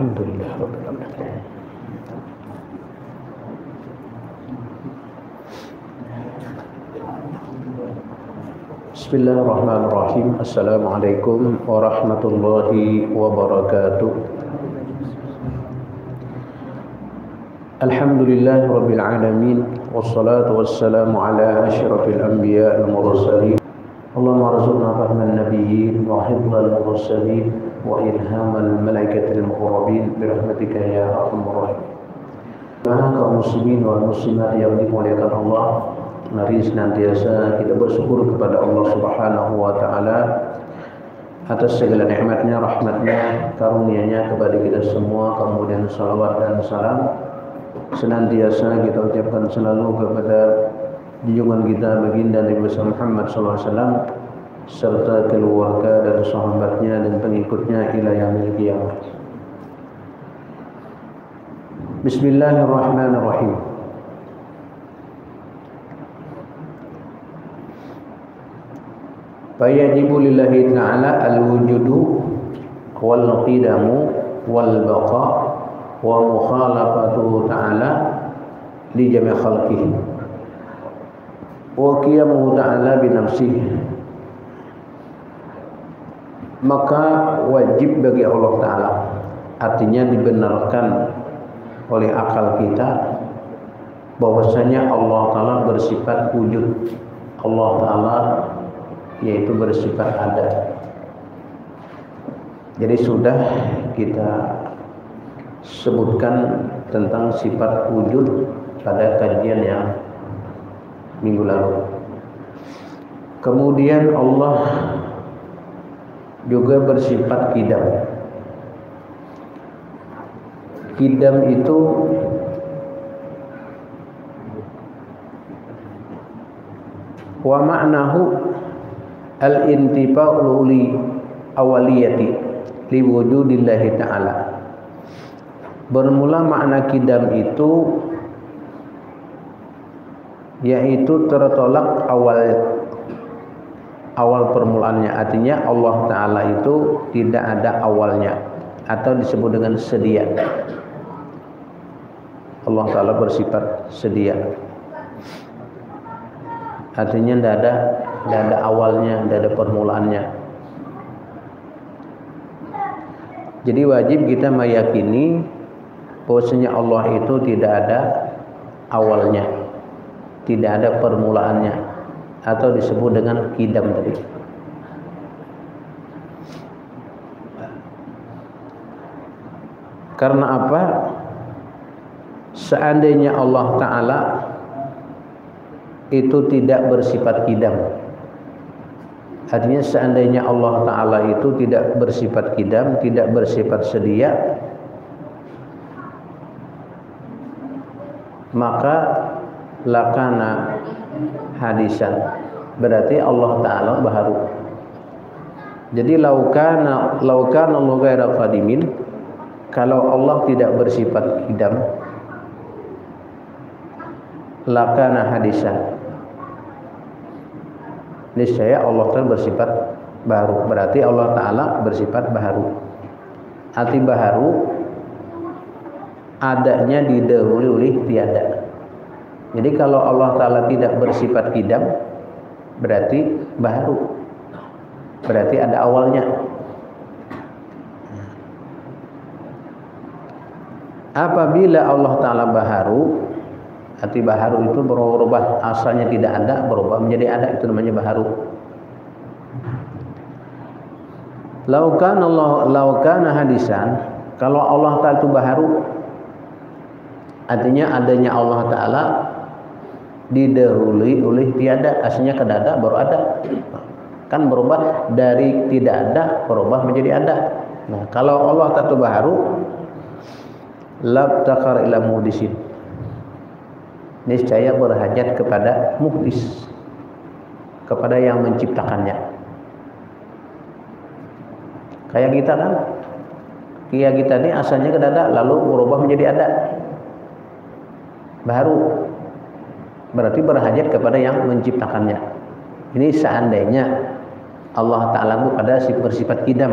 Alhamdulillah rabbil alamin. Bismillahirrahmanirrahim. Assalamualaikum warahmatullahi wabarakatuh. Alhamdulillahi rabbil alamin. Wassalatu wassalamu ala asyrafil anbiya wal mursalin. Allahumma arzuqna fahman nabiyyin wa hifdzal mursalin wa ilhamal malaikatil muqarrabin birahmatika ya arhamar rahimin. Kaum muslimin wal muslimat yang dimuliakan Allah, mari senantiasa kita bersyukur kepada Allah Subhanahu wa taala atas segala nikmatnya, rahmatnya, karunia-Nya kepada kita semua. Kemudian salawat dan salam senantiasa kita ucapkan selalu kepada junjungan kita baginda Nabi Muhammad SAW serta keluarga dan sahabatnya dan pengikutnya ila yaumil qiyamah. Bismillahirrahmanirrahim. Fayajibu lillahi ta'ala al-wujudu wal qidamu wal baqa wa mukhalafatuhu ta'ala li jami' khalqihi wa qiyamuhu ta'ala bi nafsihi. Maka wajib bagi Allah Ta'ala, artinya dibenarkan oleh akal kita bahwasanya Allah Ta'ala bersifat wujud. Allah Ta'ala yaitu bersifat ada. Jadi sudah kita sebutkan tentang sifat wujud pada kajian yang minggu lalu. Kemudian Allah juga bersifat qidam. Qidam itu wa ma'nahu al-intifa'u li awaliyati li wujudillahi ta'ala. Bermula makna qidam itu yaitu tertolak awal permulaannya, artinya Allah Ta'ala itu tidak ada awalnya atau disebut dengan sedia. Allah Ta'ala bersifat sedia, artinya tidak ada awalnya, tidak ada permulaannya. Jadi wajib kita meyakini bahwasanya Allah itu tidak ada awalnya, tidak ada permulaannya, atau disebut dengan qidam tadi. Karena apa? Seandainya Allah Ta'ala itu tidak bersifat qidam, artinya seandainya Allah Ta'ala itu tidak bersifat qidam, tidak bersifat sedia, maka lakana hadisan, berarti Allah Ta'ala baharu. Jadi laukana Allah ghaira qadimin, kalau Allah tidak bersifat qidam, lakana hadisan, niscaya Allah Ta'ala bersifat baharu, berarti Allah Ta'ala bersifat baharu. Arti baharu adanya didahului oleh tiada. Jadi kalau Allah Ta'ala tidak bersifat qidam, berarti baharu, berarti ada awalnya. Apabila Allah Ta'ala baharu, arti baharu itu berubah, asalnya tidak ada berubah menjadi ada, itu namanya baharu. Laukana hadisan, kalau Allah Ta'ala itu baharu, artinya adanya Allah Ta'ala didahului oleh tiada, aslinya kada ada baru ada, kan berubah dari tidak ada berubah menjadi ada. Nah, kalau Allah Ta'ala baharu, labtaqar ila muhdisin, niscaya berhajat kepada muhdis, kepada yang menciptakannya. Kayak kita kan, kayak kita ini asalnya kada ada lalu berubah menjadi ada, baru berarti berhajat kepada yang menciptakannya. Ini seandainya Allah Ta'ala pada bersifat qidam,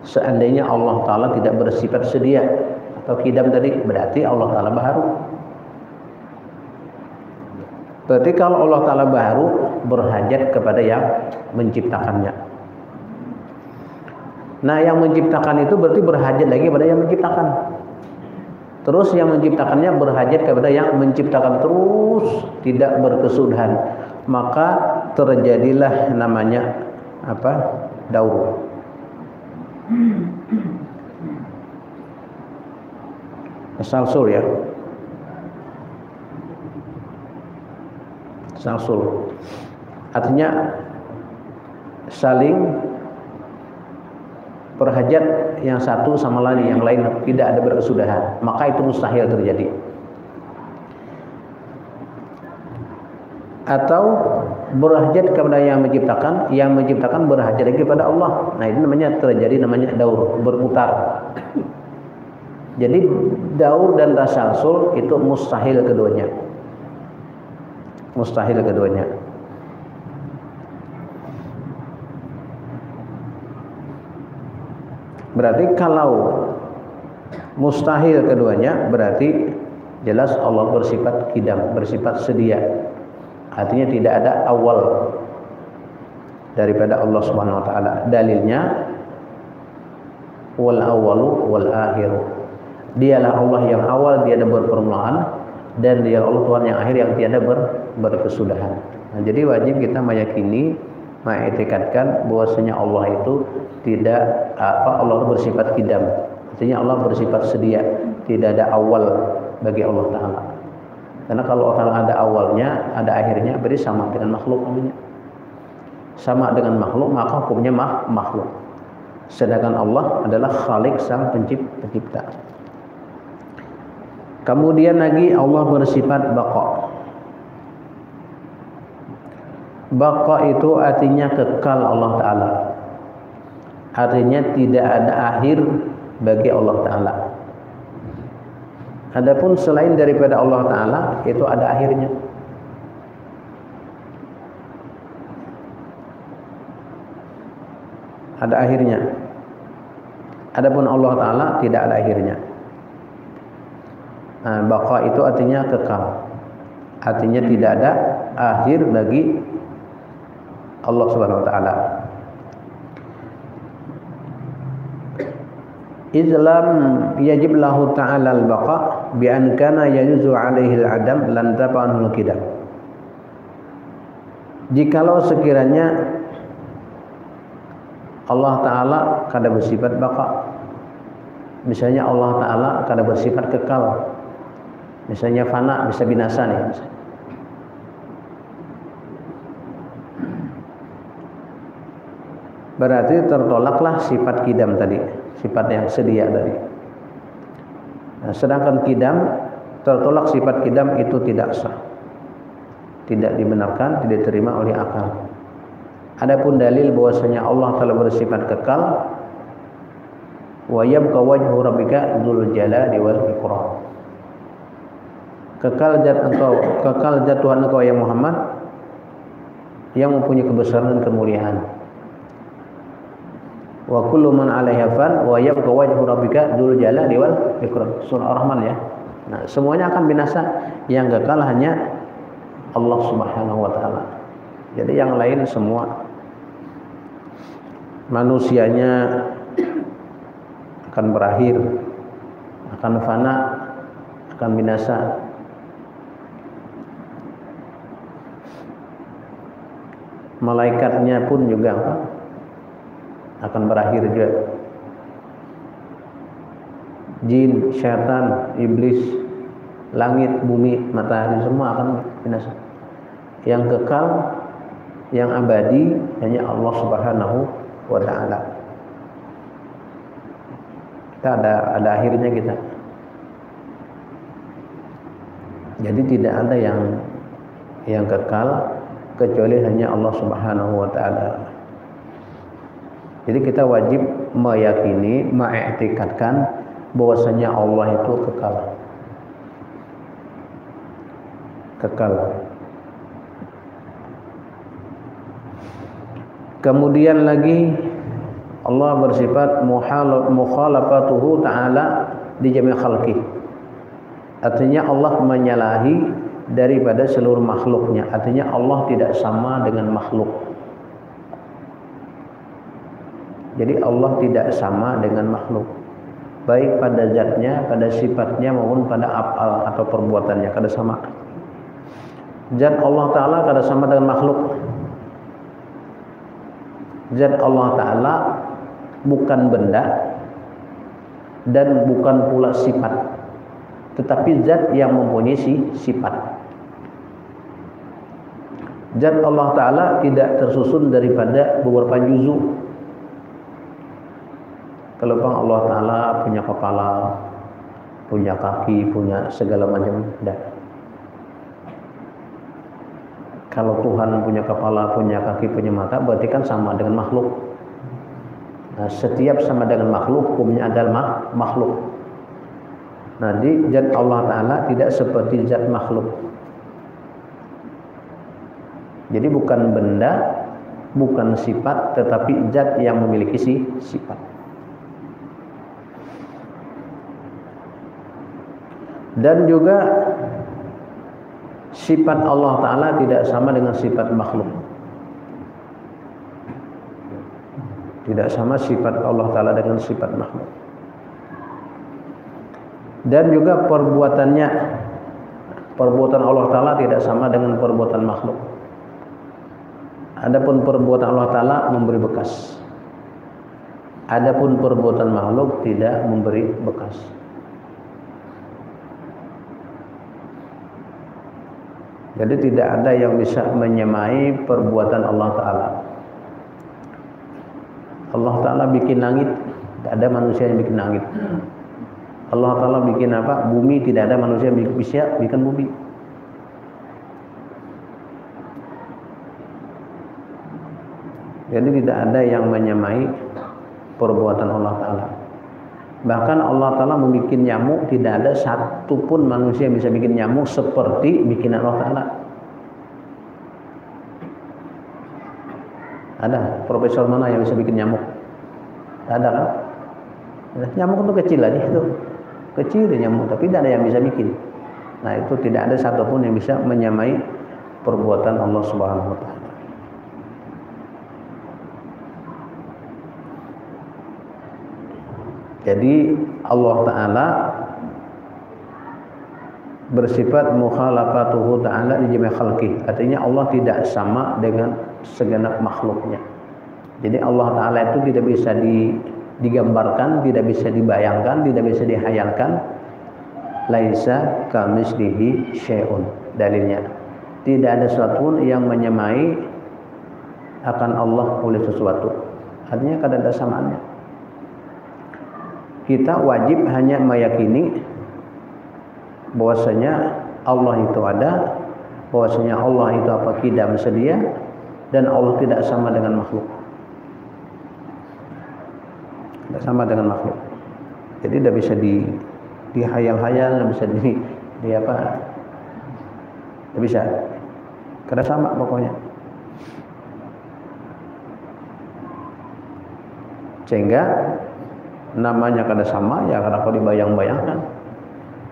Seandainya Allah Ta'ala tidak bersifat sedia atau qidam tadi, berarti Allah Ta'ala baharu. Berarti kalau Allah Ta'ala baharu, berhajat kepada yang menciptakannya. Nah, yang menciptakan itu berarti berhajat lagi kepada yang menciptakan. Terus yang menciptakannya berhajat kepada yang menciptakan, terus tidak berkesudahan. Maka terjadilah namanya apa? Daur. Tasalsul ya. Tasalsul. Artinya saling berhajat yang satu sama lain, yang lain tidak ada berkesudahan, maka itu mustahil terjadi. Atau berhajat kepada yang menciptakan berhajat lagi kepada Allah. Nah, ini namanya terjadi, namanya daur, berputar. Jadi daur dan tasalsul itu mustahil keduanya. Mustahil keduanya. Berarti kalau mustahil keduanya, berarti jelas Allah bersifat qidam, bersifat sedia. Artinya tidak ada awal daripada Allah Subhanahu wa taala. Dalilnya wal awwalu wal akhiru. Dialah Allah yang awal, tiada berpermulaan, dan dia Allah Tuhan yang akhir yang tiada berkesudahan. Nah, jadi wajib kita meyakini, mengiktikadkan bahwasanya Allah itu tidak Allah itu bersifat qidam. Artinya Allah bersifat sedia, tidak ada awal bagi Allah Ta'ala. Karena kalau Allah ada awalnya, ada akhirnya, berarti sama dengan makhluk namanya. Sama dengan makhluk, maka hukumnya makhluk. Sedangkan Allah adalah Khalik, sang pencipta. Kemudian lagi Allah bersifat baqa. Baqa itu artinya kekal Allah Ta'ala. Artinya tidak ada akhir bagi Allah Ta'ala. Adapun selain daripada Allah Ta'ala, itu ada akhirnya. Ada akhirnya. Adapun Allah Ta'ala tidak ada akhirnya. Nah, baqa itu artinya kekal. Artinya tidak ada akhir bagi Allah Subhanahu wa taala. Islam yajib lahu ta'ala al-baqa bi an kana yajuzu alaihi al-adam lan tab'anul qidam. Jikalau sekiranya Allah Ta'ala kada bersifat baqa, misalnya Allah Ta'ala kada bersifat kekal, misalnya fana, bisa binasa nih misalnya. Berarti tertolaklah sifat qidam tadi, sifat yang sedia tadi. Nah, sedangkan qidam, tertolak sifat qidam itu tidak sah, tidak dibenarkan, tidak diterima oleh akal. Adapun dalil bahwasanya Allah telah bersifat kekal, wa yabqa wajhu rabbika dzul jalali wal ikram. Kekal zat Tuhan engkau ya Muhammad yang mempunyai kebesaran dan kemuliaan. Wa kullu man 'alaiha fan wa yabqa wajhu rabbika dzul jalali wal ikram. Surah Ar-Rahman ya. Nah, semuanya akan binasa, yang kekal hanya Allah Subhanahu wa taala. Jadi yang lain semua manusianya akan berakhir, akan fana, akan binasa. Malaikatnya pun juga akan berakhir juga. Jin, syaitan, iblis, langit, bumi, matahari semua akan binasa. Yang kekal, yang abadi hanya Allah Subhanahu wa ta'ala. Kita ada akhirnya kita. Jadi tidak ada yang kekal kecuali hanya Allah Subhanahu wa ta'ala. Jadi kita wajib meyakini, mengiktikadkan bahwasanya Allah itu kekal. Kekal. Kemudian lagi Allah bersifat mukhalafatuhu ta'ala di jami' khalqi. Artinya Allah menyalahi daripada seluruh makhluknya. Artinya Allah tidak sama dengan makhluk. Jadi Allah tidak sama dengan makhluk, baik pada zatnya, pada sifatnya maupun pada af'al atau perbuatannya, kada sama. Zat Allah Ta'ala kada sama dengan makhluk. Zat Allah Ta'ala bukan benda dan bukan pula sifat, tetapi zat yang mempunyai sifat. Zat Allah Ta'ala tidak tersusun daripada beberapa juzu. Kalau Allah Ta'ala punya kepala, punya kaki, punya segala macam, tidak. Kalau Tuhan punya kepala, punya kaki, punya mata, berarti kan sama dengan makhluk. Nah, setiap sama dengan makhluk, hukumnya adalah makhluk. Nah, di zat Allah Ta'ala tidak seperti zat makhluk. Jadi bukan benda, bukan sifat, tetapi zat yang memiliki sifat. Dan juga sifat Allah Ta'ala tidak sama dengan sifat makhluk. Tidak sama sifat Allah Ta'ala dengan sifat makhluk. Dan juga perbuatan Allah Ta'ala tidak sama dengan perbuatan makhluk. Adapun perbuatan Allah Ta'ala memberi bekas. Adapun perbuatan makhluk tidak memberi bekas. Jadi tidak ada yang bisa menyamai perbuatan Allah Ta'ala. Allah Ta'ala bikin langit, tidak ada manusia yang bikin langit. Allah Ta'ala bikin apa? Bumi, tidak ada manusia yang bisa bikin bumi. Jadi tidak ada yang menyamai perbuatan Allah Ta'ala. Bahkan Allah Ta'ala membuat nyamuk, tidak ada satu pun manusia yang bisa bikin nyamuk seperti bikinan Allah Ta'ala. Ada profesor mana yang bisa bikin nyamuk? Ada kan? Nyamuk itu kecil aja itu. Kecil nyamuk, tapi tidak ada yang bisa bikin. Nah, itu tidak ada satu pun yang bisa menyamai perbuatan Allah Subhanahu wa Ta'ala. Jadi Allah Ta'ala bersifat mukhalafatuhu ta'ala di jami' khalqih. Artinya Allah tidak sama dengan segenap makhluknya. Jadi Allah Ta'ala itu tidak bisa digambarkan, tidak bisa dibayangkan, tidak bisa dihayalkan. Laisa kamitslihi syai'un. Dalilnya, tidak ada sesuatu yang menyamai akan Allah oleh sesuatu. Artinya kada ada samaannya. Kita wajib hanya meyakini bahwasanya Allah itu ada, bahwasanya Allah itu apa tidak bersedia, dan Allah tidak sama dengan makhluk. Tidak sama dengan makhluk. Jadi tidak bisa dihayal-hayal, tidak bisa di apa? Tidak bisa. Kada sama pokoknya. Sehingga namanya kada sama ya karena kalau dibayang-bayangkan.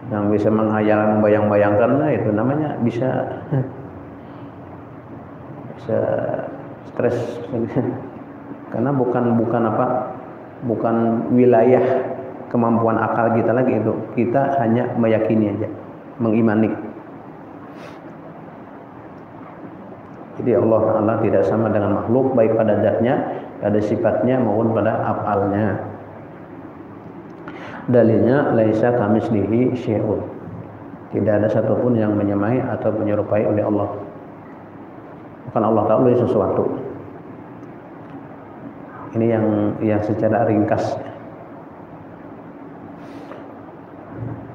Yang bisa menghayal, membayang-bayangkan, nah itu namanya bisa stres. Karena bukan apa? Bukan wilayah kemampuan akal kita lagi itu. Kita hanya meyakini aja, mengimani. Jadi Allah Ta'ala tidak sama dengan makhluk, baik pada zatnya, pada sifatnya maupun pada af'alnya. Dalilnya laisa kamitslihi syai'un. Tidak ada satupun yang menyamai atau menyerupai oleh Allah. Bukan Allah Ta'ala sesuatu. Ini yang secara ringkas.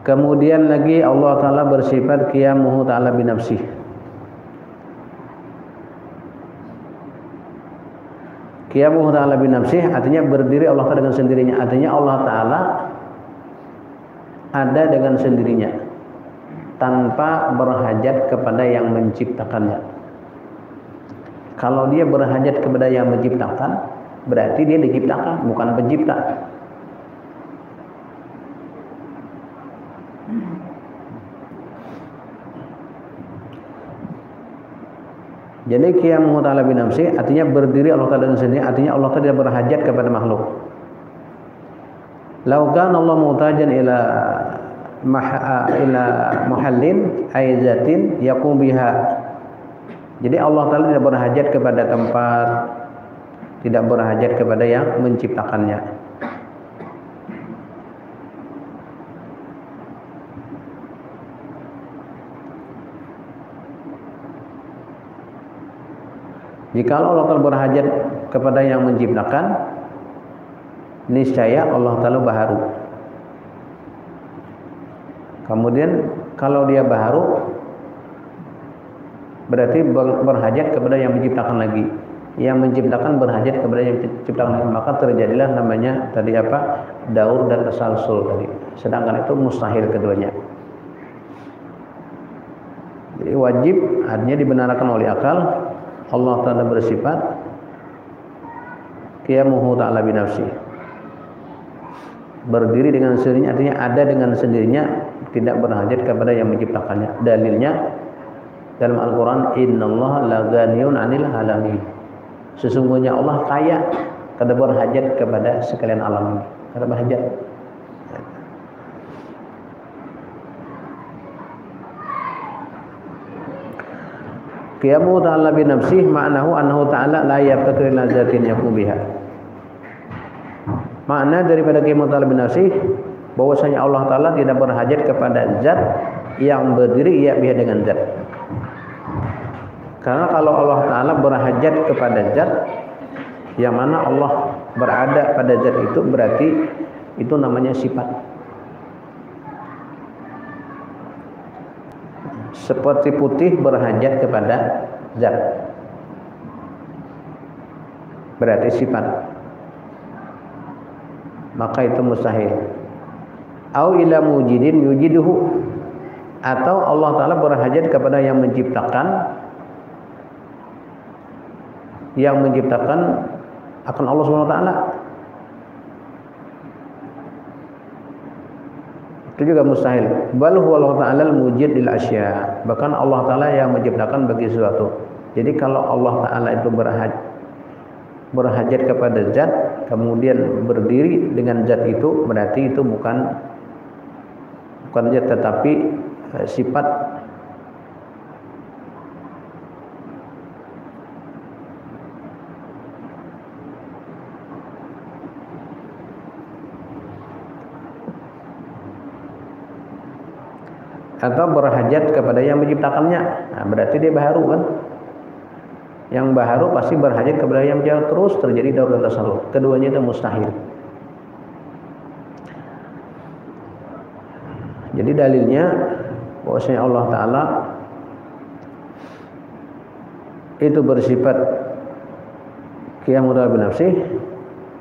Kemudian lagi Allah Ta'ala bersifat qiyamuhu ta'ala binafsih. Qiyamuhu ta'ala binafsih artinya berdiri Allah Ta'ala dengan sendirinya. Artinya Allah Ta'ala ada dengan sendirinya tanpa berhajat kepada yang menciptakannya. Kalau dia berhajat kepada yang menciptakan, berarti dia diciptakan, bukan pencipta. Jadi qiyamuhu ta'ala bi nafsi artinya berdiri Allah Ta'ala dengan sendiri, artinya Allah Ta'ala tidak berhajat kepada makhluk. Lau kana Allah muhtajan ila muhallin aizatin yaqum biha. Jadi Allah Ta'ala tidak berhajat kepada tempat, tidak berhajat kepada yang menciptakannya. Jika Allah Ta'ala berhajat kepada yang menciptakan, niscaya Allah Ta'ala baharu. Kemudian kalau dia baharu, berarti berhajat kepada yang menciptakan lagi. Yang menciptakan berhajat kepada yang menciptakan lagi. Maka terjadilah namanya tadi apa? Daur dan tasalsul tadi. Sedangkan itu mustahil keduanya. Jadi wajib artinya dibenarkan oleh akal. Allah Ta'ala bersifat qiyamuhu ta'ala bi nafsi, berdiri dengan sendirinya, artinya ada dengan sendirinya, tidak berhajat kepada yang menciptakannya. Dalilnya dalam Al-Quran, innallaha la ghaniyun 'anil alamin. Sesungguhnya Allah kaya, kada berhajat kepada sekalian alam ini, kada berhajat. Qiyamuhu ta'ala bi nafsihi ma'nahu annahu ta'ala la yabtaqi ila zatin yaqum biha. Makna daripada qiyamuhu ta'ala bi nafsihi bahwasanya Allah Ta'ala tidak berhajat kepada zat yang berdiri ia biha dengan zat. Karena kalau Allah Ta'ala berhajat kepada zat yang mana Allah berada pada zat itu, berarti itu namanya sifat. Seperti putih berhajat kepada zat, berarti sifat, maka itu mustahil. Au ila mujidin yujiduhu, atau Allah Ta'ala berhajat kepada yang menciptakan, akan Allah Subhanahu wa Ta'ala, itu juga mustahil. Bal huwa Allah Ta'ala al-mujid lil asya, bahkan Allah Ta'ala yang menciptakan bagi sesuatu. Jadi kalau Allah Ta'ala itu berhajat kepada zat, kemudian berdiri dengan zat itu, berarti itu bukan zat tetapi sifat. Atau berhajat kepada yang menciptakannya, nah, berarti dia baharu kan. Yang baharu pasti berhajat kepada yang menciptakan, terus terjadi daur dan tasalsul. Keduanya itu mustahil. Jadi dalilnya bahwasanya Allah Ta'ala itu bersifat qiyamuhu ta'ala bi nafsihi,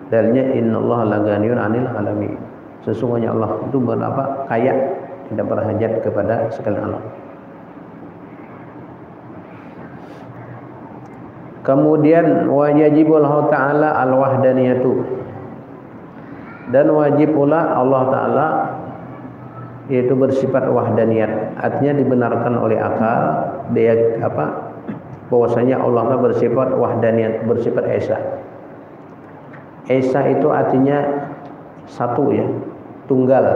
dalilnya innallaha la ghaniyun 'anil alamin. Sesungguhnya Allah itu berapa? Kaya, tidak berhajat kepada sekalian alam. Kemudian wajibul ta'ala al-wahdaniyatu, dan wajib pula Allah Ta'ala yaitu bersifat wahdaniyat, artinya dibenarkan oleh akal dia apa? Bahwasanya Allah Ta'ala bersifat wahdaniyat, bersifat esa. Esa itu artinya satu ya, tunggal.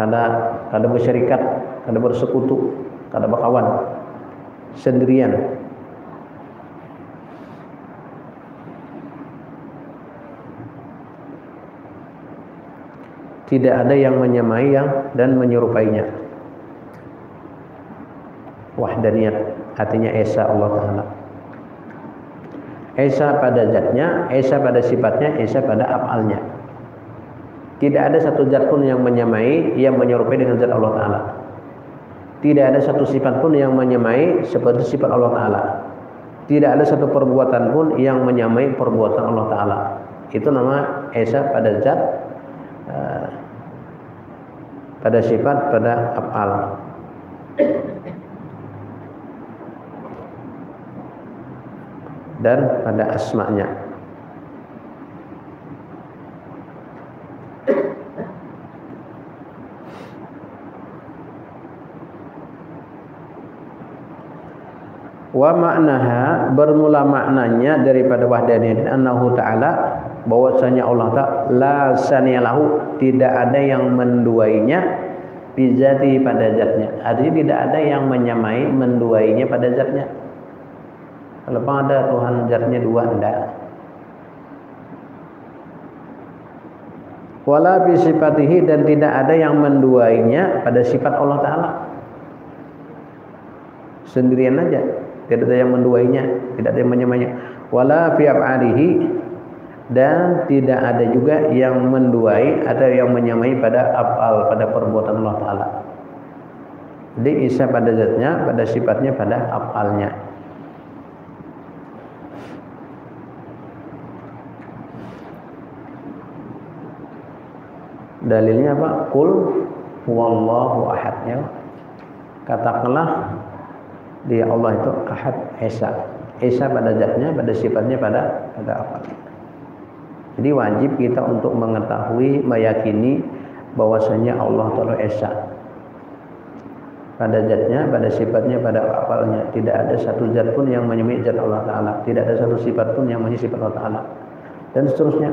Kada bersyarikat, kada bersekutu, kada berkawan, sendirian. Tidak ada yang menyamai dan menyerupainya. Wahdaniyat artinya esa Allah Ta'ala. Esa pada zatnya, esa pada sifatnya, esa pada af'alnya. Tidak ada satu zat pun yang menyamai, yang menyerupai dengan zat Allah Ta'ala. Tidak ada satu sifat pun yang menyamai seperti sifat Allah Ta'ala. Tidak ada satu perbuatan pun yang menyamai perbuatan Allah Ta'ala. Itu nama esa pada zat, pada sifat, pada af'al. dan pada asma'nya. Wa maknaha, bermula maknanya daripada wahdaniyah annahu ta'ala, bahwasanya Allah Ta'ala la saniyalahu, tidak ada yang menduainya, bizati pada zatnya. Artinya tidak ada yang menyamai menduainya pada zatnya. Kalau ada Tuhan zatnya dua, enggak. Wala bi sifatihi, dan tidak ada yang menduainya pada sifat Allah Ta'ala. Sendirian aja, tidak ada yang menduainya, tidak ada yang menyamainya. Wala fi af'alihi, dan tidak ada juga yang menduai atau yang menyamai pada af'al, pada perbuatan Allah Ta'ala. Jadi Isa pada zatnya, pada sifatnya, pada af'alnya. Dalilnya apa? Qul huwallahu ahad, ya. Katakanlah dia Allah itu ahad, esa. Esa pada zatnya, pada sifatnya, pada af'alnya. Jadi wajib kita untuk mengetahui, meyakini bahwasanya Allah Ta'ala esa. Pada zatnya, pada sifatnya, pada af'alnya. Tidak ada satu zat pun yang menyamai zat Allah Ta'ala. Tidak ada satu sifat pun yang menyamai sifat Allah Ta'ala. Dan seterusnya.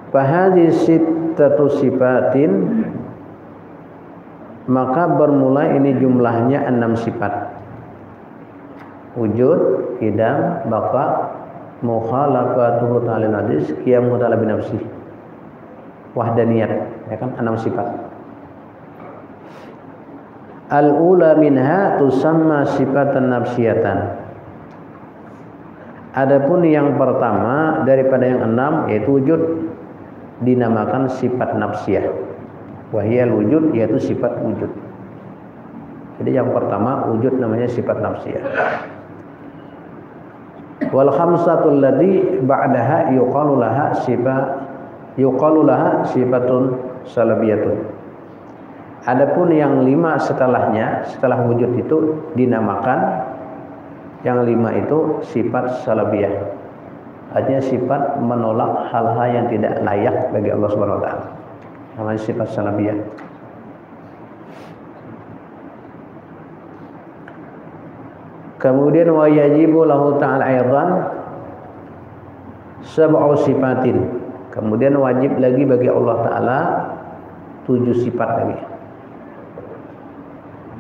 Fahadhi sittatu sifatin, maka bermula ini jumlahnya 6 sifat. Wujud, qidam, baqa, mukhalafatuhu ta'ala hadis, qiyamu ta'ala binafsih, wahdaniyat, ya kan, 6 sifat. Al-ula minha tusamma sifatan nafsiyatan. Adapun yang pertama daripada yang 6 yaitu wujud, dinamakan sifat nafsiyah. Wahiyal wujud, yaitu sifat wujud. Jadi yang pertama wujud namanya sifat nafsiyah. Wal khamsatul ladzi ba'daha yuqalu laha sifatun salabiyatun. Adapun yang 5 setelahnya, setelah wujud itu dinamakan, yang 5 itu sifat salabiyah. Artinya sifat menolak hal-hal yang tidak layak bagi Allah Subhanahu wa taala. Namanya sifat salabiyah. Kemudian wa yajibu lahu ta'ala aidan sab'u sifatin. Kemudian wajib lagi bagi Allah Ta'ala 7 sifat lagi.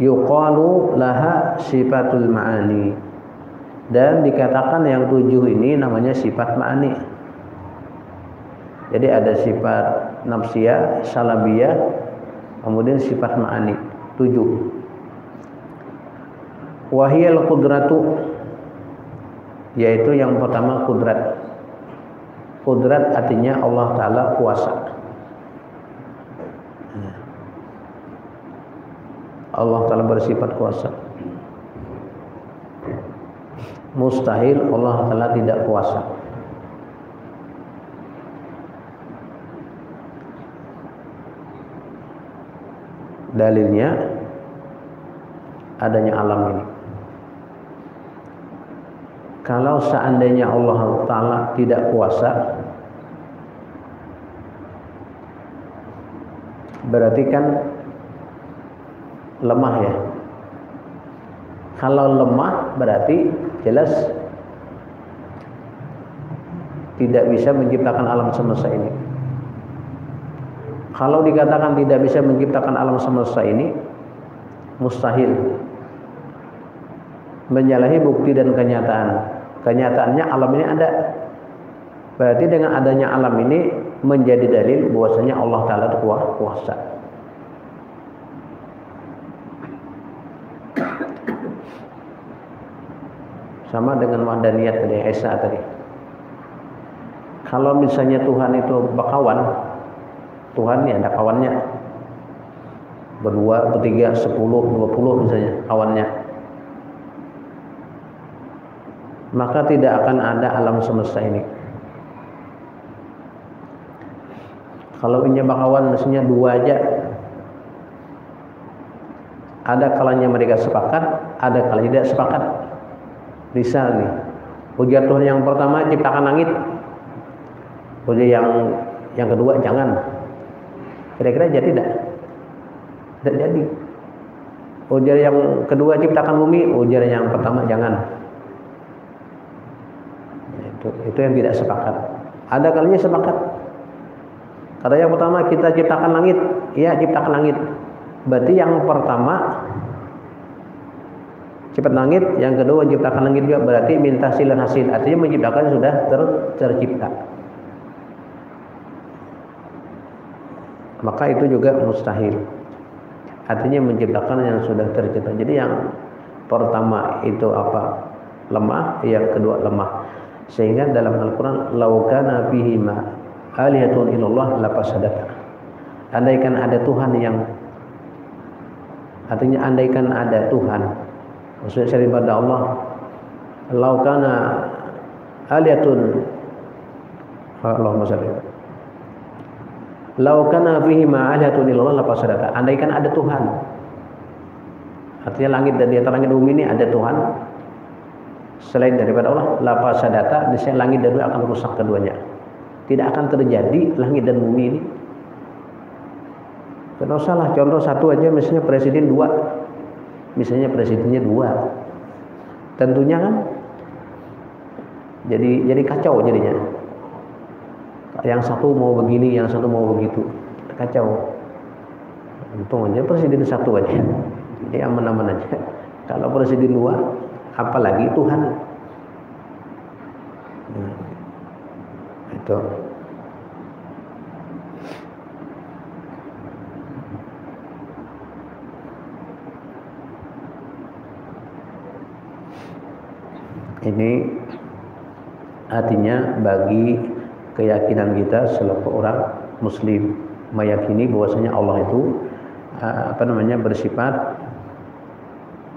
Yuqalu laha sifatul ma'ani. Dan dikatakan yang 7 ini namanya sifat ma'ani. Jadi ada sifat nafsiyah, salabiyah, kemudian sifat ma'ani, 7. Wahiyal qudratu, yaitu yang pertama kudrat. Kudrat artinya Allah Ta'ala kuasa. Allah Ta'ala bersifat kuasa. Mustahil Allah Ta'ala tidak kuasa. Dalilnya adanya alam ini. Kalau seandainya Allah Ta'ala tidak kuasa, berarti kan lemah, ya. Kalau lemah berarti jelas tidak bisa menciptakan alam semesta ini. Kalau dikatakan tidak bisa menciptakan alam semesta ini, mustahil. Menyalahi bukti dan kenyataan. Kenyataannya alam ini ada. Berarti dengan adanya alam ini menjadi dalil bahwasanya Allah Ta'ala itu kuasa. Sama dengan wahdaniyat tadi, Esa tadi. Kalau misalnya Tuhan itu berkawan, Tuhan ini ada kawannya, berdua, bertiga, 10, 20 misalnya kawannya, maka tidak akan ada alam semesta ini. Kalau punya bakawan mestinya 2 aja. Ada kalanya mereka sepakat, ada kalanya tidak sepakat. Misal nih, ujar Tuhan yang pertama ciptakan langit, ujar yang kedua jangan. Kira-kira jadi tidak? Tidak jadi. Ujar yang kedua ciptakan bumi, ujar yang pertama jangan. Itu yang tidak sepakat. Ada kalinya sepakat. Kata yang pertama kita ciptakan langit, ya ciptakan langit. Berarti yang pertama cipta langit, yang kedua ciptakan langit juga, berarti minta hasil dan hasil. Artinya menciptakan sudah tercipta. Maka itu juga mustahil. Artinya menciptakan yang sudah tercipta. Jadi yang pertama itu apa? Lemah, yang kedua lemah. Sehingga dalam Al-Quran, laukana bihima alihatun illallah lafasadata. Andaikan ada Tuhan yang, artinya andaikan ada Tuhan, maksudnya selain pada Allah, laukana alihatun, Allahumma shalli, laukana bihima alihatun illallah lafasadata. Andaikan ada Tuhan, artinya langit dan di antara langit bumi ini ada Tuhan selain daripada Allah, lafasadata, niscaya langit dan bumi akan rusak keduanya. Tidak akan terjadi langit dan bumi ini. Tidak salah, contoh satu aja, misalnya presiden 2, misalnya presidennya 2, tentunya kan jadi kacau jadinya. Yang satu mau begini, yang satu mau begitu, kacau. Untung aja presiden 1 aja, jadi aman-aman aja. Kalau presiden 2, apalagi Tuhan. Itu. Ini artinya bagi keyakinan kita selaku orang muslim, meyakini bahwasanya Allah itu bersifat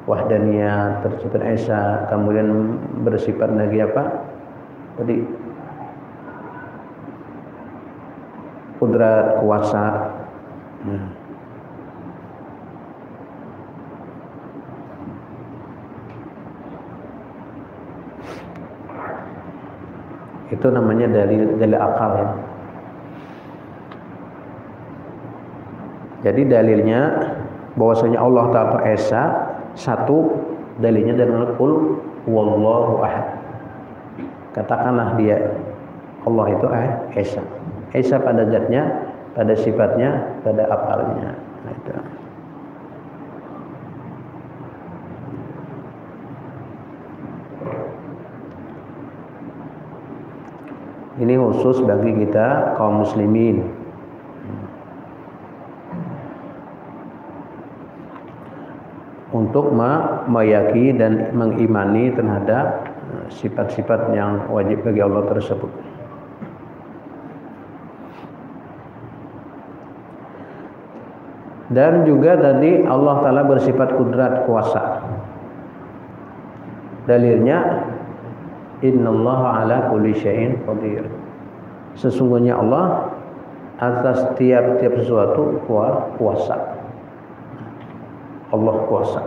wahdaniyah, bersifat esa, kemudian bersifat lagi apa? Tadi kudrat, kuasa. Itu namanya dalil akal ya. Jadi dalilnya bahwasanya Allah Ta'ala esa, satu dalilnya dari qul wallahu ahad. Katakanlah dia Allah itu esa. Esa pada zatnya, pada sifatnya, pada afalnya. Nah, itu. Ini khusus bagi kita kaum muslimin. Untuk meyakini dan mengimani terhadap sifat-sifat yang wajib bagi Allah tersebut. Dan juga tadi Allah Ta'ala bersifat kudrat, kuasa. Dalilnya innallaha ala kulli syai'in qadir. Sesungguhnya Allah atas tiap-tiap sesuatu kuasa. Allah kuasa.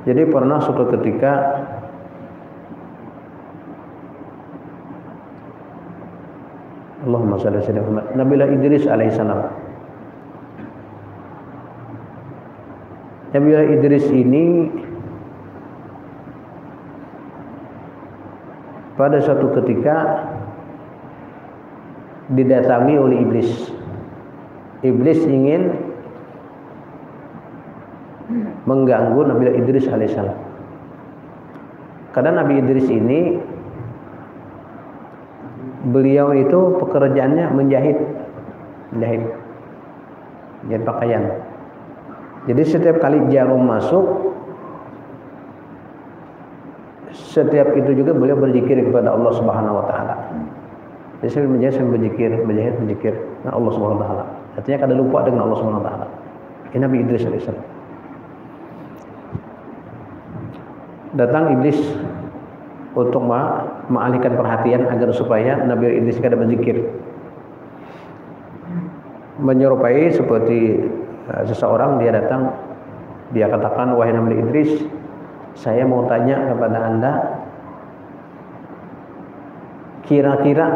Jadi pernah suatu ketika Allahumma shalli ala Muhammad, Nabilah Idris alaihissalam. Nabilah Idris ini pada suatu ketika didatangi oleh iblis. Iblis ingin mengganggu Nabilah Idris alaihissalam. Karena Nabi Idris ini beliau itu pekerjaannya menjahit pakaian. Jadi setiap kali jarum masuk, setiap itu juga beliau berzikir kepada Allah Subhanahu wa taala. Jadi saya menjahit dengan Allah Subhanahu wa taala. Artinya kada lupa dengan Allah Subhanahu wa taala. Ini Nabi Idris alaihissalam. Datang iblis untuk mengalihkan perhatian agar supaya Nabi Idris kada berzikir. Menyerupai seperti seseorang dia datang, dia katakan, wahai Nabi Idris, saya mau tanya kepada Anda, kira-kira,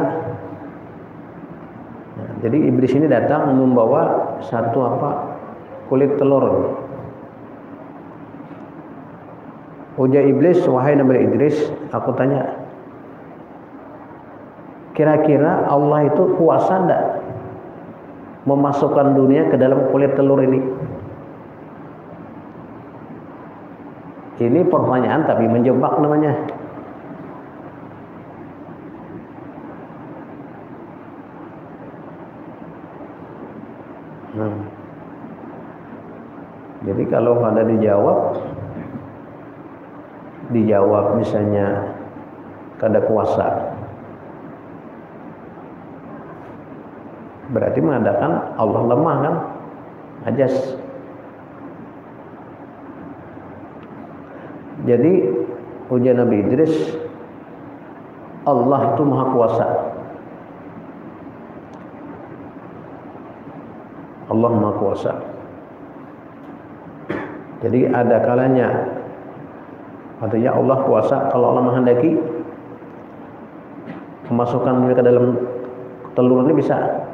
nah, jadi iblis ini datang membawa satu kulit telur. Ujar iblis, wahai Nabi Idris, aku tanya, kira-kira Allah itu kuasa enggak memasukkan dunia ke dalam kulit telur ini? Ini pertanyaan tapi menjebak namanya. Jadi kalau ada dijawab misalnya kada kuasa, berarti mengatakan Allah lemah kan, ajas. Jadi ujar Nabi Idris, Allah itu maha kuasa. Allah maha kuasa. Jadi ada kalanya, artinya Allah kuasa kalau Allah menghendaki memasukkan dunia ke dalam telur ini bisa.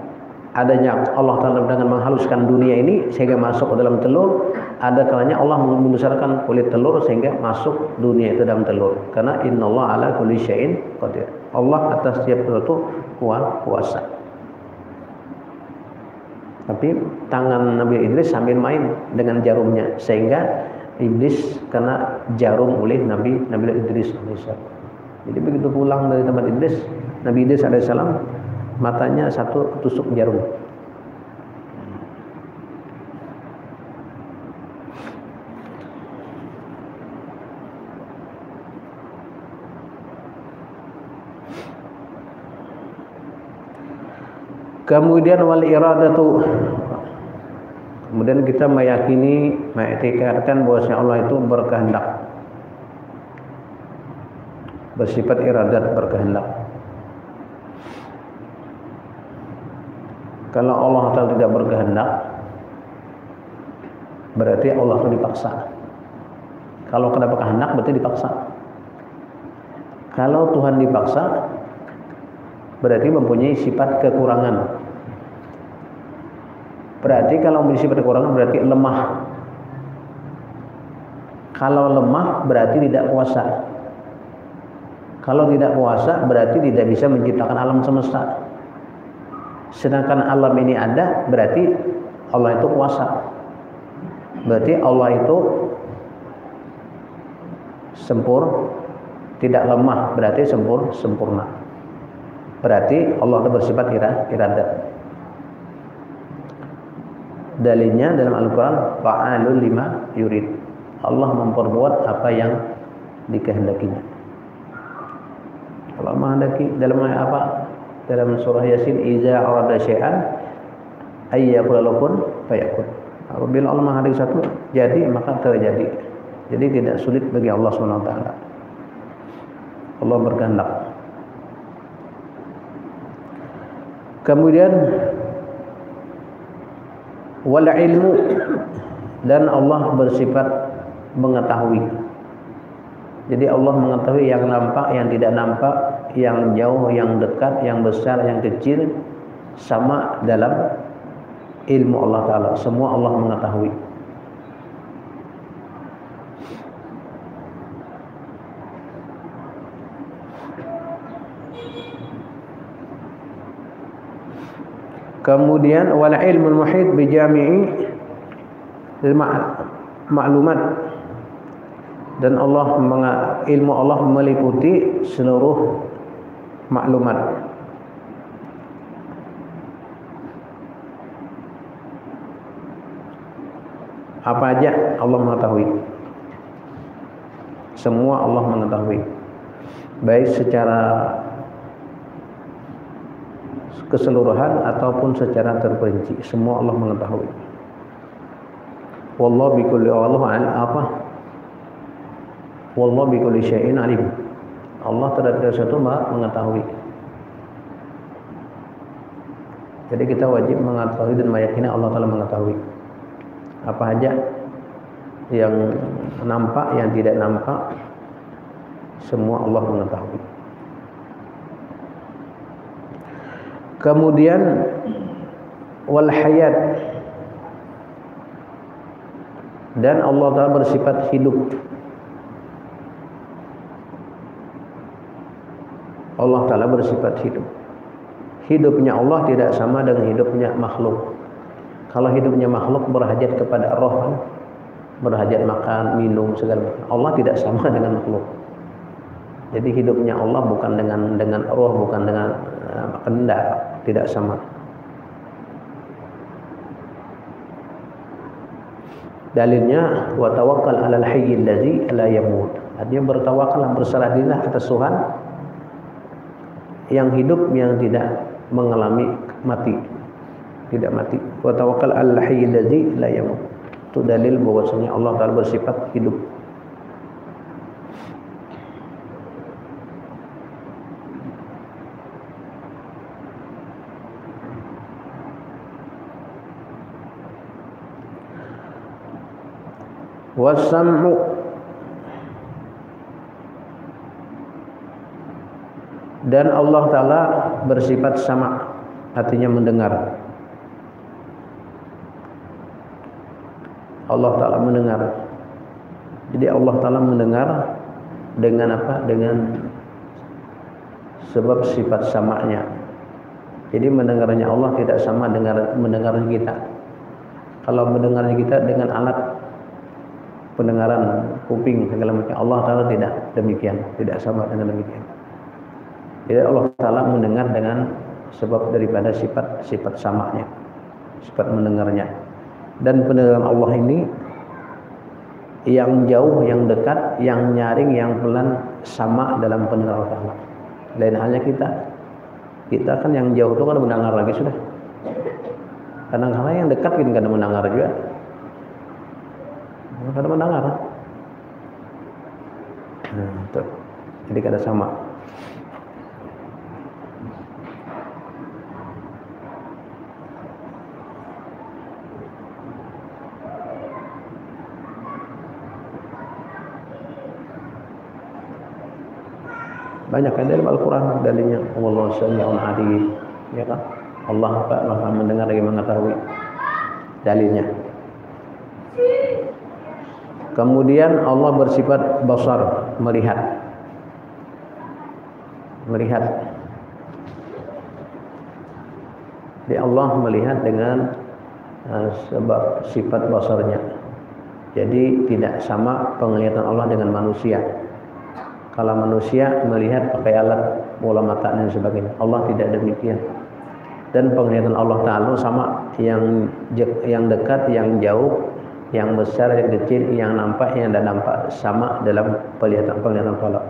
Adanya Allah Ta'ala dengan menghaluskan dunia ini sehingga masuk ke dalam telur. Ada kalanya Allah membesarkan kulit telur sehingga masuk dunia itu dalam telur. Karena innallaha ala kulli syai'in qadir. Allah atas setiap sesuatu kuasa. Tapi tangan Nabi Idris sambil main dengan jarumnya sehingga iblis kena jarum oleh Nabi Idris alaihissalam. Jadi begitu pulang dari tempat Idris, Nabi Idris alaihissalam matanya satu ketusuk jarum. Kemudian wal iradatu, kemudian kita meyakini, mengiktirafkan bahwasanya Allah itu berkehendak, bersifat iradat, berkehendak. Kalau Allah Ta'ala tidak berkehendak, berarti Allah itu dipaksa. Kalau kenapa kehendak berarti dipaksa. Kalau Tuhan dipaksa, berarti mempunyai sifat kekurangan. Berarti kalau mempunyai sifat kekurangan berarti lemah. Kalau lemah berarti tidak kuasa. Kalau tidak kuasa berarti tidak bisa menciptakan alam semesta. Sedangkan alam ini ada, berarti Allah itu kuasa. Berarti Allah itu tidak lemah, berarti sempurna. Berarti Allah itu bersifat iradat. Dalilnya dalam Al-Quran, fa'alul lima yurid. Allah memperbuat apa yang dikehendakinya. Allah menghendaki dalam apa? Dalam surah Yasin, iza arada syai'an ayyakul lakum fayakun. Apabila Allah menghendaki satu jadi, maka terjadi. Jadi tidak sulit bagi Allah SWT. Allah berkehendak. Kemudian wal ilmu, dan Allah bersifat mengetahui. Jadi Allah mengetahui yang nampak, yang tidak nampak, yang jauh, yang dekat, yang besar, yang kecil, sama dalam ilmu Allah Ta'ala. Semua Allah mengetahui. Kemudian wal ilmul muhit bi jami'i ma'lumat, dan ilmu Allah meliputi seluruh maklumat. Apa aja Allah mengetahui. Semua Allah mengetahui. Baik secara keseluruhan ataupun secara terperinci, semua Allah mengetahui. Wallahu bikulli syai'in alim. Allah terhadap sesuatu mengetahui. Jadi kita wajib mengetahui dan meyakini Allah Ta'ala mengetahui apa aja yang nampak, yang tidak nampak, semua Allah mengetahui. Kemudian wal hayat, dan Allah Ta'ala bersifat hidup. Allah Ta'ala bersifat hidup. Hidupnya Allah tidak sama dengan hidupnya makhluk. Kalau hidupnya makhluk berhajat kepada roh, berhajat makan, minum, segala macam. Allah tidak sama dengan makhluk. Jadi hidupnya Allah bukan dengan roh, bukan dengan kehendak, tidak sama. Dalilnya wa tawakkal 'alal hayyil ladzi la yamut. Artinya bertawakal, berserah diri atas Tuhan yang hidup, yang tidak mengalami mati, tidak mati. Wa tawakkal 'alal hayyil ladzi la yamut. Itu dalil bahwasanya Allah Ta'ala bersifat hidup. Wasam'u, dan Allah Ta'ala bersifat sama, artinya mendengar. Allah Ta'ala mendengar. Jadi Allah Ta'ala mendengar dengan apa? Dengan sebab sifat samanya. Jadi mendengarnya Allah tidak sama dengan mendengarnya kita. Kalau mendengarnya kita dengan alat pendengaran kuping segala macam, Allah Ta'ala tidak demikian, tidak sama dengan demikian. Jadi Allah Ta'ala mendengar dengan sebab daripada sifat samanya, sifat mendengarnya. Dan pendengaran Allah ini yang jauh, yang dekat, yang nyaring, yang pelan sama dalam pendengaran Allah Ta'ala. Lain halnya kita kan yang jauh itu kan mendengar lagi sudah. Kadang-kadang yang dekat kan kadang mendengar juga. Kadang mendengar. Jadi kada sama. Banyak kan dalam Al-Quran dalilnya. Allah Sami'un Alim, ya kan? Allah Maha mendengar lagi mengetahui, dalilnya. Kemudian Allah bersifat basar, melihat. Jadi Allah melihat dengan sebab sifat basarnya. Jadi tidak sama penglihatan Allah dengan manusia. Kalau manusia melihat pakai alat bola mata dan sebagainya, Allah tidak demikian. Dan penglihatan Allah Ta'ala sama, yang dekat, yang jauh, yang besar, yang kecil, yang nampak, yang tidak nampak, sama dalam penglihatan Allah.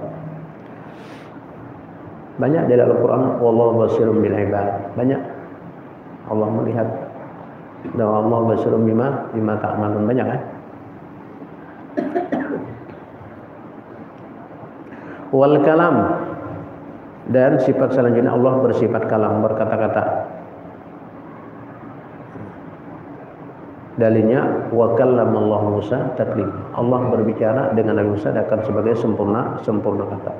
Banyak dalam Al-Quran, wallahu basirun bil ibad. Banyak Allah melihat, dan Allah basirun bima ta'malun. Banyak kan? Wal kalam, dan sifat selanjutnya Allah bersifat kalam, berkata-kata. Dalilnya wa kallamallahu Musa taklima. Allah berbicara dengan Nabi Musa akan sebagai sempurna kata.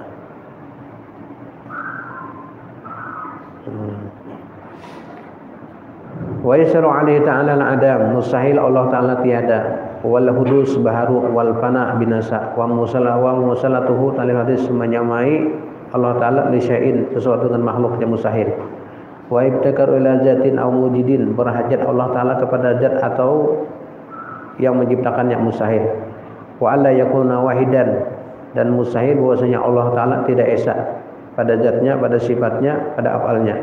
Wa yasru alaihi ta'ala al-adam, mustahil Allah Ta'ala tiada, wal hudus baharu, wal fana binasa, wa musalatuhu talil hadis, menyamai Allah Ta'ala li syai'in, sesuatu dengan makhluk yang mustahil. Wa ibtakaru ila zatin aw mujidin, berhajat Allah Ta'ala kepada zat atau yang menciptakan yang mustahil. Wa alla yakuna wahidan, dan mustahil bahwasanya Allah Ta'ala tidak esa pada zatnya, pada sifatnya, pada afalnya.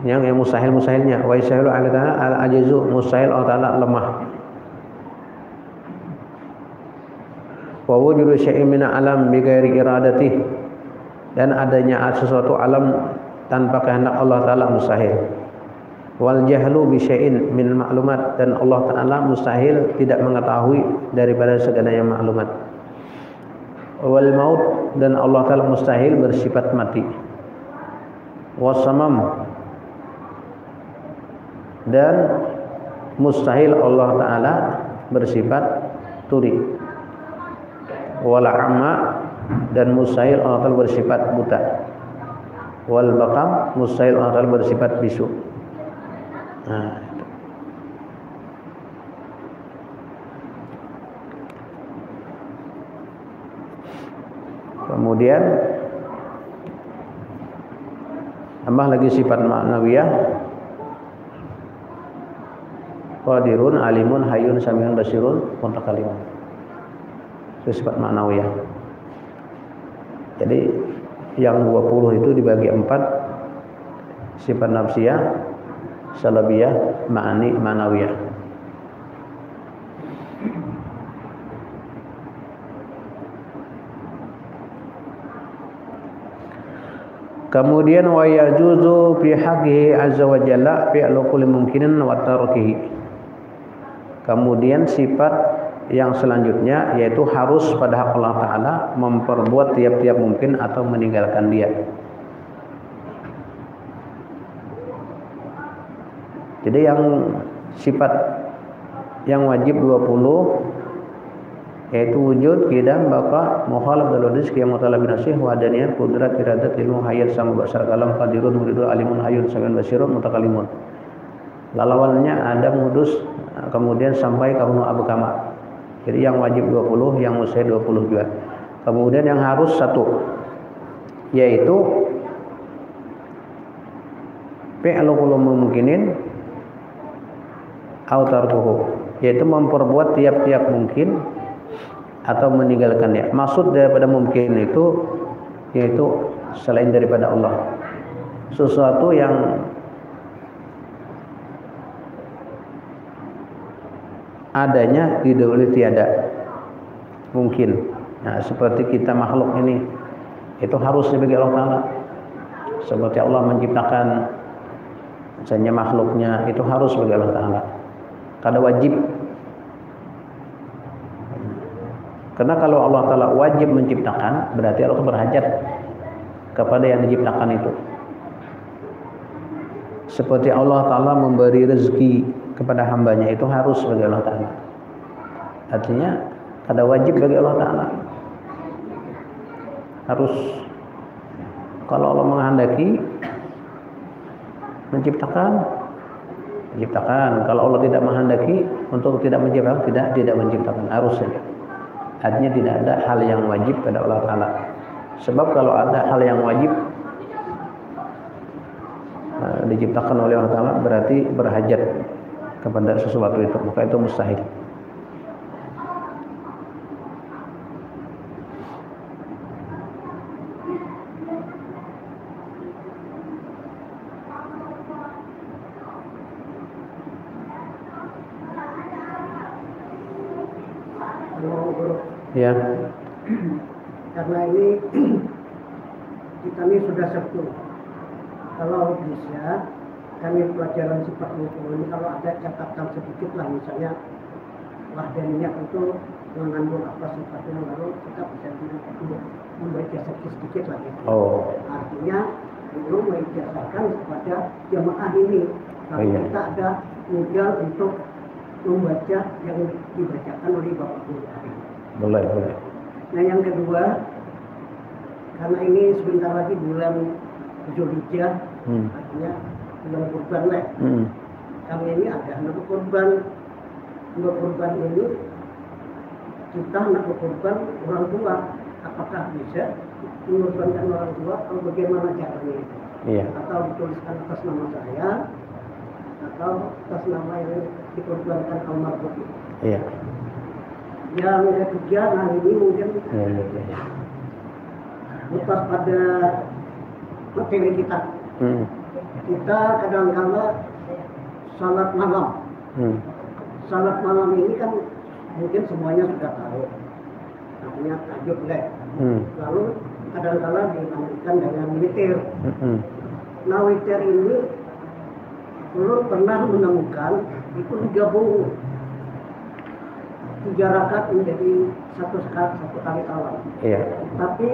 Yang mustahilnya. Wa yasahilu al-ajizu, mustahil Allah Ta'ala lemah. Wa wujudu syai'in min alam bi ghairi iradatihi, dan adanya sesuatu alam tanpa kehendak Allah Ta'ala mustahil. Wal jahlu bi syai'in min ma'lumat, dan Allah Ta'ala mustahil tidak mengetahui daripada segala yang maklumat. wal maut, dan Allah Ta'ala mustahil bersifat mati. Wasamam, dan mustahil Allah Ta'ala bersifat tuli. Wal amma, dan mustahil Allah Ta'ala bersifat buta. Wal bakam, mustahil Allah Ta'ala bersifat bisu. Nah, kemudian tambah lagi sifat ma'nawiyah, qadirun, alimun, hayyun, samiun, basirun, mutakallimun. Itu sifat ma'nawiyah. Jadi yang 20 itu dibagi 4, sifat nafsiyah, salabiyah, ma'ani, ma'nawiyah. Kemudian wa yajuzu fi haqqihi azza wa jalla fi'lu kulli mumkinin wa tarkihi. Kemudian sifat yang selanjutnya yaitu harus pada hak Allah Ta'ala memperbuat tiap-tiap mungkin atau meninggalkan dia. Jadi yang sifat yang wajib 20 yaitu wujud, qidam, baqa, mukhalaf, dalwadis, qiyam, mutalab, nasih, wadaniyah, qudrat, iradat, ilmu, hayat, sama, basar, kalam, qadirun, muridun, alimun, hayyun, samiun, basirun, mutakallimun. Lawannya ada mudus, kemudian sampai kaunu abu kama. Jadi yang wajib 20, yang mustahil 20 juga. Kemudian yang harus 1, yaitu fi'lu kulli mumkinin au tarkuhu, yaitu memperbuat tiap-tiap mungkin atau meninggalkannya. Maksud daripada mungkin itu yaitu selain daripada Allah, sesuatu yang adanya didahului tiada mungkin. Nah, seperti kita makhluk ini itu harus dibagi Allah Ta'ala. Seperti Allah menciptakan misalnya makhluknya itu harus bagi Allah Ta'ala. Kada wajib. Karena kalau Allah Ta'ala wajib menciptakan, berarti Allah berhajat kepada yang diciptakan itu. Seperti Allah Ta'ala memberi rezeki kepada hambanya, itu harus bagi Allah Ta'ala. Artinya ada wajib bagi Allah Ta'ala. Harus. Kalau Allah menghendaki menciptakan. Kalau Allah tidak menghendaki untuk tidak menciptakan, tidak menciptakan. Harus saja. Artinya tidak ada hal yang wajib pada Allah Ta'ala. Sebab kalau ada hal yang wajib diciptakan oleh Allah Ta'ala, berarti berhajat kepada sesuatu itu, maka itu mustahil. Ya. Karena ini kami sudah satu. Kalau bisa kami pelajaran sifat mukul ini kalau ada catatan sedikit lah, misalnya wahdaninya itu mengandung apa sifatnya, lalu kita bisa membaca sedikit lagi. Oh. Artinya belum mengijazakan kepada jamaah ini. Kalau kita ada modal untuk membaca yang dibacakan oleh Bapak Guru. Boleh. Nah, yang kedua, karena ini sebentar lagi bulan Zulhijjah, artinya bulan kurban lah. Kami ini ada anak kurban. Anak kurban ini kita anak kurban orang tua. Apakah bisa mengorbankan orang tua? Atau bagaimana caranya itu? Iya. Atau dituliskan atas nama saya, atau atas nama yang dikorbankan almarhum itu? Iya. Yang ketiga, nah ini mungkin lepas pada materi kita. Kita kadang-kadang salat malam. Salat malam ini kan mungkin semuanya sudah tahu. Namanya tahajud lah. Lalu kadang-kadang dinamakan dengan witir. Nah, witir ini belum pernah menemukan itu digabung 3 rakaat menjadi 1 kali salam. Iya. Tapi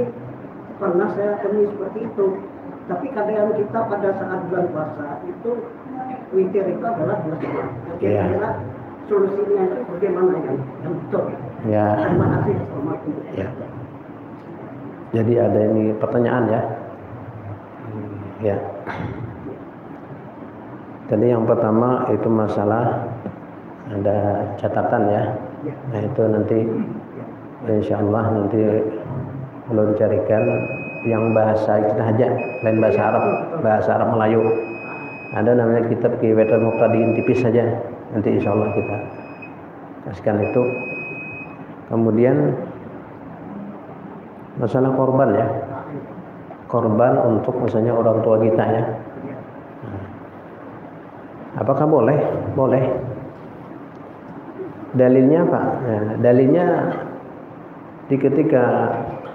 pernah saya temui seperti itu. Tapi kadang kita pada saat bulan puasa itu witir itu adalah 2 salam. Kira-kira solusinya itu bagaimana yang betul? Ya. Terima kasih. Assalamualaikum. Ya. Jadi ada ini pertanyaan ya. Ya. Jadi yang pertama itu masalah ada catatan ya. Nah itu nanti insya Allah nanti belum carikan yang bahasa kita aja, lain bahasa Arab Melayu. Ada namanya kitab Qiwatul Muqtadiin, tipis saja. Nanti insya Allah kita kasihkan itu. Kemudian masalah korban ya, korban untuk misalnya orang tua kita ya. Apakah boleh? Boleh. Dalilnya apa? Ya, dalilnya ketika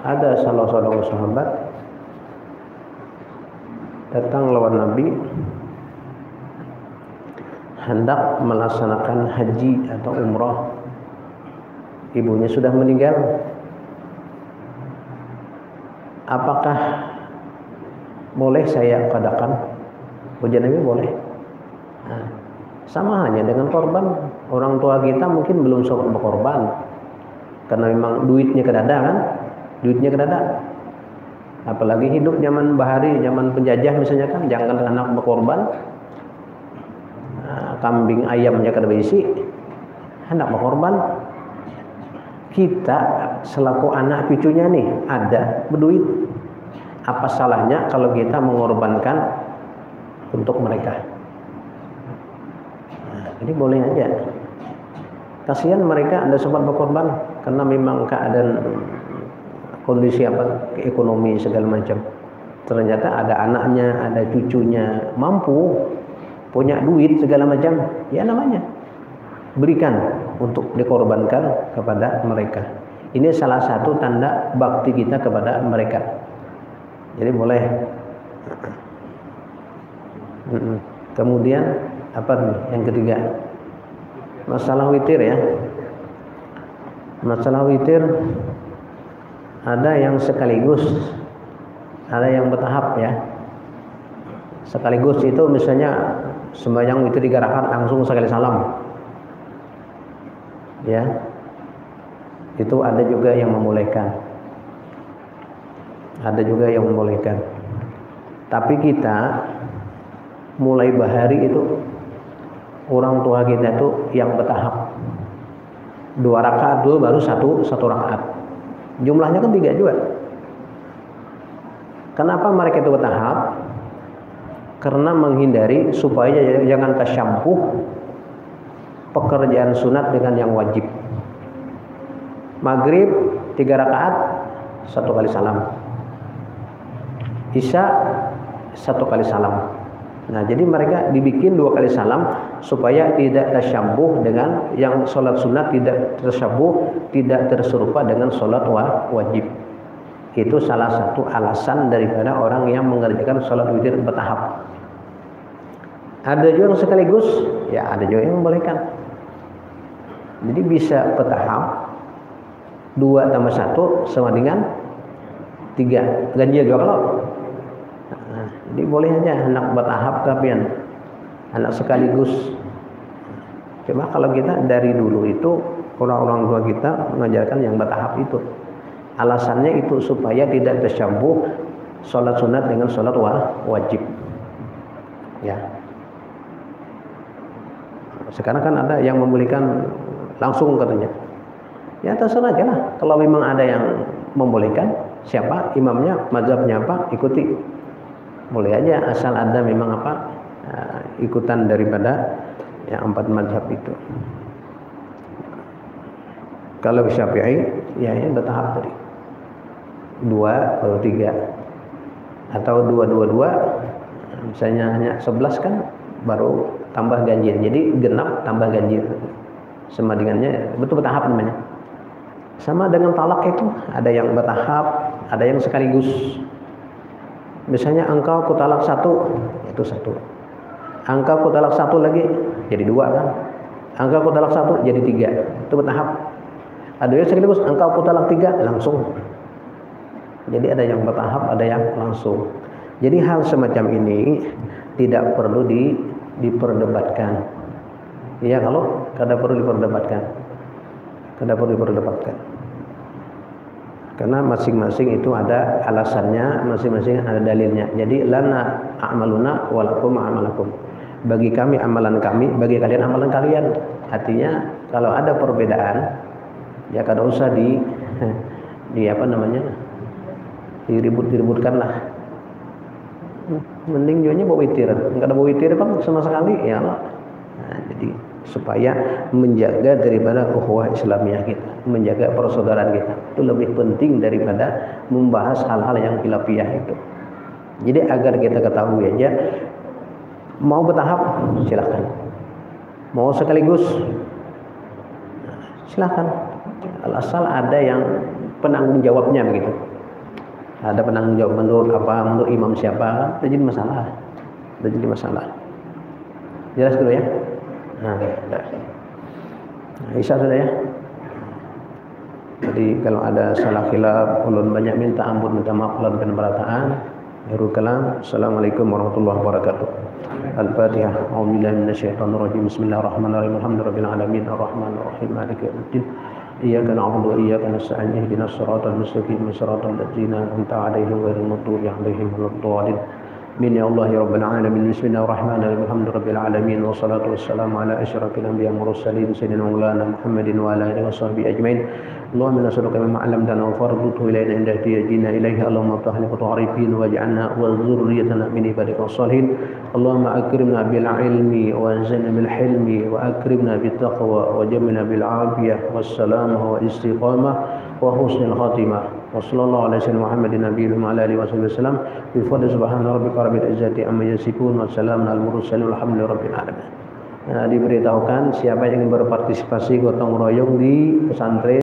ada salah seorang sahabat datang lawan Nabi hendak melaksanakan haji atau umrah, ibunya sudah meninggal. Apakah boleh saya qadakan? Ujian Nabi boleh. Nah, sama hanya dengan korban. Orang tua kita mungkin belum sempat berkorban karena memang duitnya kedada kan, duitnya kedada. Apalagi hidup zaman bahari, zaman penjajah misalnya kan, jangan anak berkorban, kambing ayamnya kada berisi, hendak berkorban. Kita selaku anak cucunya nih ada berduit, apa salahnya kalau kita mengorbankan untuk mereka? Nah, jadi boleh aja. Kasihan mereka ada sempat berkorban karena memang keadaan kondisi apa ekonomi segala macam. Ternyata ada anaknya, ada cucunya mampu, punya duit segala macam, ya namanya berikan untuk dikorbankan kepada mereka. Ini salah satu tanda bakti kita kepada mereka. Jadi boleh. Kemudian apa nih yang ketiga? Masalah witir ya. Masalah witir ada yang sekaligus, ada yang bertahap ya. Sekaligus itu misalnya sembahyang witir 3 rakaat langsung sekali salam. Ya. Itu ada juga yang membolehkan. Ada juga yang membolehkan. Tapi kita mulai bahari itu orang tua kita itu yang bertahap. 2 rakaat dulu baru satu rakaat. Jumlahnya kan 3 juga. Kenapa mereka itu bertahap? Karena menghindari supaya jangan tasyampuh pekerjaan sunat dengan yang wajib. Maghrib 3 rakaat 1 kali salam. Isya 1 kali salam. Nah, jadi mereka dibikin 2 kali salam supaya tidak tasyabbuh dengan yang sholat sunat, tidak tersyabbuh, tidak terserupa dengan sholat wajib. Itu salah satu alasan daripada orang yang mengerjakan sholat witir bertahap. Ada juga yang sekaligus, ya ada juga yang membolehkan. Jadi bisa bertahap 2 tambah 1 sama dengan 3. Ganjil juga kalau. Nah, jadi boleh aja anak bertahap kapian, anak sekaligus. Cuma kalau kita dari dulu itu orang-orang tua kita mengajarkan yang bertahap itu. Alasannya itu supaya tidak tercampur sholat sunat dengan sholat wajib. Ya. Sekarang kan ada yang membolehkan langsung katanya. Ya terserah aja lah. Kalau memang ada yang membolehkan, siapa imamnya, mazhabnya apa, ikuti. Boleh aja asal ada memang apa ikutan daripada yang 4 mazhab itu. Kalau Syafi'i ya bertahap tadi. 2 atau 3 atau 2 misalnya hanya 11 kan baru tambah ganjil. Jadi genap tambah ganjil. Sama dengannya betul bertahap namanya. Sama dengan talak itu ada yang bertahap, ada yang sekaligus. Misalnya engkau kutalak 1, itu 1. Engkau kutalak 1 lagi jadi 2 kan. Engkau kutalak 1 jadi 3. Itu bertahap. Ada yang sekaligus engkau aku talak 3 langsung. Jadi ada yang bertahap, ada yang langsung. Jadi hal semacam ini tidak perlu diperdebatkan. Ya, kalau kada perlu diperdebatkan. Kada perlu diperdebatkan. Karena masing-masing itu ada alasannya, masing-masing ada dalilnya. Jadi lana a'maluna walakum a'malakum. Bagi kami amalan kami, bagi kalian amalan kalian. Artinya kalau ada perbedaan, ya kada usah di apa namanya? Diribut-ributkan lah. Mending jualnya bawa witir. Enggak ada bawa witir kan sama sekali ya Allah. Nah, jadi supaya menjaga daripada ukhuwah Islamiyah kita, menjaga persaudaraan kita. Itu lebih penting daripada membahas hal-hal yang khilafiyah itu. Jadi agar kita ketahui aja, mau bertahap silakan. Mau sekaligus silakan. Asal ada yang penanggung jawabnya begitu. Ada penanggung jawab menurut imam siapa, itu jadi masalah. Itu jadi masalah. Jelas dulu ya. Nah, Isya sudah ya. Jadi kalau ada salah khilaf, ulun banyak minta ampun, minta maaf dan pemberataan. Akhirul kalam. Assalamualaikum warahmatullahi wabarakatuh. Al-Fatihah. A'udzubillahi minasyaitonir rajim. Bismillahirrahmanirrahim. Alhamdulillahirabbil alamin arrahmanir rahim maliki yaumiddin. Iyyaka na'budu wa iyyaka nasta'in. Ihdinas siratal mustaqim. Siratal ladzina an'amta 'alaihim ghairil maghdubi 'alaihim waladdallin. Min ya Allah ya Rabbil alamin. Bismillahirrahmanirrahim. Alhamdulillahirabbil alamin wassalatu wassalamu ala asyrafil anbiya'i wal mursalin sayyidina maulana Muhammadin wa ala alihi washabbihi ajmain. Allahumma nas'aluka mimma 'allamtana wa farduhu ilayna inda ihtiyajina ilaihi. Allahumma iftah li qut'arifin waj'alna wa dhurriyyatana min ibadikal salihin. Allahumma akrimna bil ilmi wa anzilna bil hilmi wa akrimna bit taqwa wa jammilna bil 'afiyah was salamah wa istiqamah wa husnul khatimah. Wassallallahu ala sayyidina Muhammadin nabiyil wa ala alihi wasallam. Bi fadli subhana rabbika rabbil izzati amma yasifun wa salamun al mursalin walhamdulillahi rabbil alamin. Nah, diberitahukan siapa yang ingin berpartisipasi gotong royong di pesantren